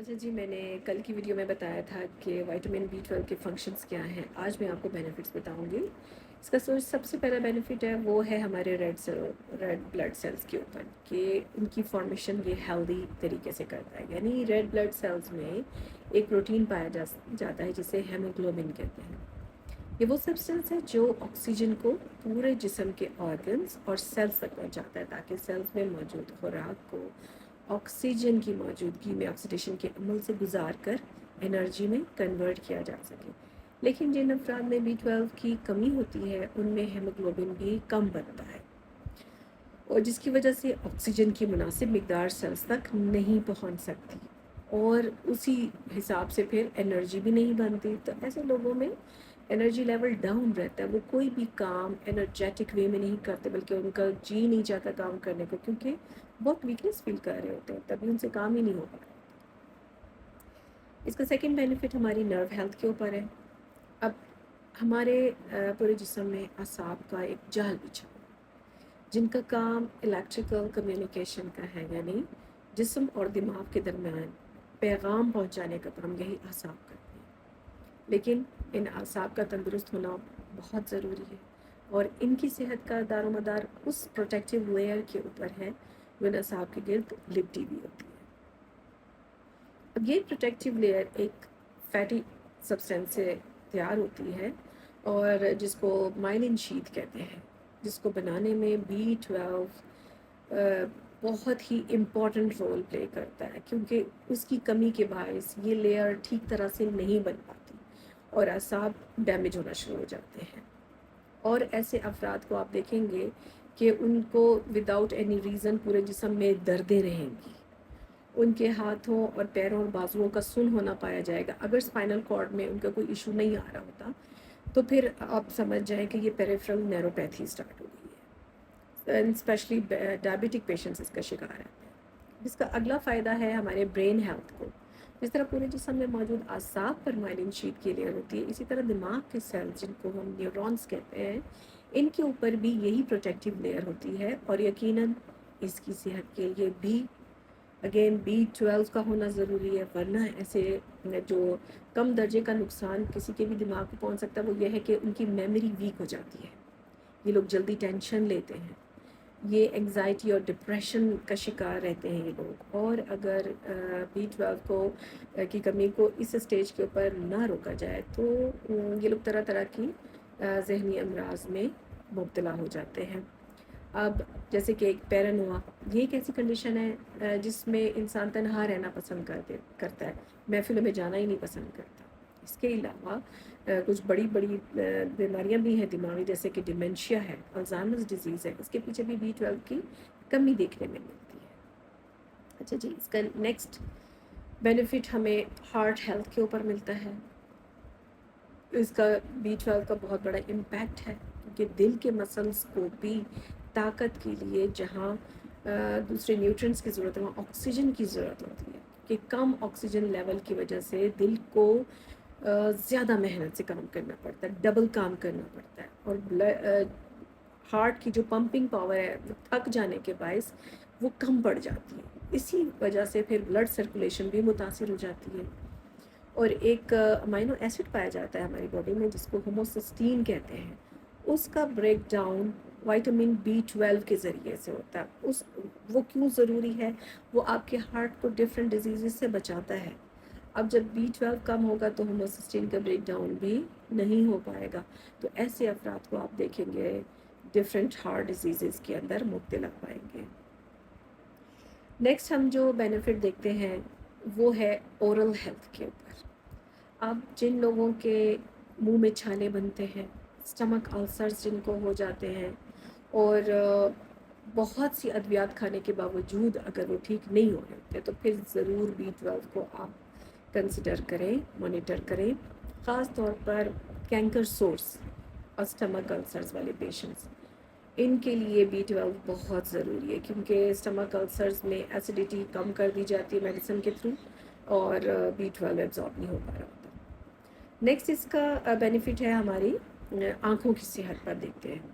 اچھا جی، میں نے کل کی ویڈیو میں بتایا تھا کہ وائٹامن B12 کے فنکشنز کیا ہیں۔ آج میں آپ کو بینیفٹس بتاؤں گی۔ اس کا سب سے پہلا بینیفٹ ہے وہ ہے ہمارے ریڈ بلڈ سیلز کے اوپر کہ ان کی فارمیشن یہ ہیلدی طریقے سے کرتا ہے۔ یعنی ریڈ بلڈ سیلز میں ایک پروٹین پایا جاتا ہے جسے ہیموگلوبن کہتے ہیں۔ یہ وہ سبسٹنس ہے جو آکسیجن کو پورے جسم کے آرگنز اور سیلز تک پہنچاتا ہے تاکہ سیلز میں موجود خوراک کو آکسیجن کی موجودگی میں آکسیڈیشن کے عمل سے گزار کر انرجی میں کنورٹ کیا جا سکے۔ لیکن جن افراد میں B12 کی کمی ہوتی ہے ان میں ہیموگلوبن بھی کم بنتا ہے اور جس کی وجہ سے آکسیجن کی مناسب مقدار سیلز تک نہیں پہنچ سکتی اور اسی حساب سے پھر انرجی بھی نہیں بنتی۔ تو ایسے لوگوں میں انرجی لیول ڈاؤن رہتا ہے، وہ کوئی بھی کام انرجیٹک وے میں نہیں کرتے بلکہ ان کا جی نہیں چاہتا کام کرنے کو، کیونکہ بہت ویکنس فیل کر رہے ہوتے ہیں، تبھی ان سے کام ہی نہیں ہو پا رہا۔ اس کا سیکنڈ بینیفٹ ہماری نرو ہیلتھ کے اوپر ہے۔ اب ہمارے پورے جسم میں اعصاب کا ایک جال بچھا ہوا ہے جن کا کام الیکٹریکل کمیونیکیشن کا ہے، یعنی جسم اور دماغ کے درمیان پیغام پہنچانے کا کام یہی اعصاب کرتے ہیں۔ لیکن ان اعصاب کا تندرست ہونا بہت ضروری ہے اور ان کی صحت کا دار و مدار اس پروٹیکٹیو لیئر کے اوپر ہے جو ان اعصاب کے گرد لپٹی ہوئی ہوتی ہے۔ اب یہ پروٹیکٹیو لیئر ایک فیٹی سبسٹینس سے تیار ہوتی ہے اور جس کو مائلن شیت کہتے ہیں، جس کو بنانے میں B12 بہت ہی امپورٹنٹ رول پلے کرتا ہے، کیونکہ اس کی کمی کے باعث یہ لیئر ٹھیک طرح سے نہیں بن پاتی اور اعصاب ڈیمیج ہونا شروع ہو جاتے ہیں۔ اور ایسے افراد کو آپ دیکھیں گے کہ ان کو وداؤٹ اینی ریزن پورے جسم میں دردیں رہیں گی، ان کے ہاتھوں اور پیروں اور بازوؤں کا سن ہونا پایا جائے گا۔ اگر اسپائنل کارڈ میں ان کا کوئی ایشو نہیں آ رہا ہوتا تو پھر آپ سمجھ جائیں کہ یہ پیریفرل نیوروپیتھی اسٹارٹ ہو گئی ہے، اسپیشلی ڈائبٹک پیشنٹس اس کا شکار ہیں۔ اس کا اگلا فائدہ ہے ہمارے برین ہیلتھ کو۔ جس طرح پورے جسم میں موجود اعصاب پر مائلن شیٹ کی لیئر ہوتی ہے، اسی طرح دماغ کے سیلز جن کو ہم نیورونز کہتے ہیں، ان کے اوپر بھی یہی پروٹیکٹیو لیئر ہوتی ہے اور یقیناً اس کی صحت کے لیے بھی اگین B12 کا ہونا ضروری ہے، ورنہ ایسے جو کم درجے کا نقصان کسی کے بھی دماغ کو پہنچ سکتا ہے وہ یہ ہے کہ ان کی میموری ویک ہو جاتی ہے، یہ لوگ جلدی ٹینشن لیتے ہیں، یہ انگزائٹی اور ڈپریشن کا شکار رہتے ہیں یہ لوگ۔ اور اگر B12 کی کمی کو اس اسٹیج کے اوپر نہ روکا جائے تو یہ لوگ طرح طرح کی ذہنی امراض میں مبتلا ہو جاتے ہیں۔ اب جیسے کہ ایک پیرانویا، یہ ایک ایسی کنڈیشن ہے جس میں انسان تنہا رہنا پسند کرتا ہے، محفلوں میں جانا ہی نہیں پسند کرتا۔ اس کے علاوہ کچھ بڑی بیماریاں بھی ہیں دماغی، جیسے کہ ڈیمنشیا ہے، الزائمرز ڈیزیز ہے، اس کے پیچھے بھی B12 کی کمی دیکھنے میں ملتی ہے۔ اچھا جی، اس کا نیکسٹ بینیفٹ ہمیں ہارٹ ہیلتھ کے اوپر ملتا ہے۔ اس کا B12 کا بہت بڑا امپیکٹ ہے کیونکہ دل کے مسلز کو بھی طاقت کے لیے جہاں دوسرے نیوٹرینٹس کی ضرورت ہے وہاں آکسیجن کی ضرورت ہوتی ہے، کہ کم آکسیجن لیول کی وجہ سے دل کو زیادہ محنت سے کام کرنا پڑتا ہے، ڈبل کام کرنا پڑتا ہے اور ہارٹ کی جو پمپنگ پاور ہے وہ تھک جانے کے باعث وہ کم پڑ جاتی ہے، اسی وجہ سے پھر بلڈ سرکولیشن بھی متاثر ہو جاتی ہے۔ اور ایک امینو ایسڈ پایا جاتا ہے ہماری باڈی میں جس کو ہوموسسٹین کہتے ہیں، اس کا بریک ڈاؤن وائٹامن B12 کے ذریعے سے ہوتا ہے۔ وہ کیوں ضروری ہے؟ وہ آپ کے ہارٹ کو ڈفرینٹ ڈیزیزز سے بچاتا ہے۔ اب جب B12 کم ہوگا تو ہوموسسٹین کا بریک ڈاؤن بھی نہیں ہو پائے گا، تو ایسے افراد کو آپ دیکھیں گے ڈفرینٹ ہارٹ ڈیزیزز کے اندر مبتلا پائیں گے۔ نیکسٹ ہم جو بینیفٹ دیکھتے ہیں وہ ہے اورل ہیلتھ کے اوپر۔ اب جن لوگوں کے منہ میں چھالے بنتے ہیں، اسٹمک السرز جن کو ہو جاتے ہیں اور بہت سی ادویات کھانے کے باوجود اگر وہ ٹھیک نہیں ہو رہے ہوتے تو پھر ضرور B12 کو آپ کنسیڈر کریں، مانیٹر کریں، خاص طور پر کینکر سورس اور اسٹمک السرز والے پیشنٹس، ان کے لیے B12 بہت ضروری ہے کیونکہ اسٹمک السرز میں ایسیڈیٹی کم کر دی جاتی ہے میڈیسن کے تھرو اور B12 ایبزارب نہیں ہو پا رہا ہوتا۔ نیکسٹ اس کا بینیفٹ ہے ہماری آنکھوں کی صحت پر دیکھتے ہیں۔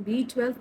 B12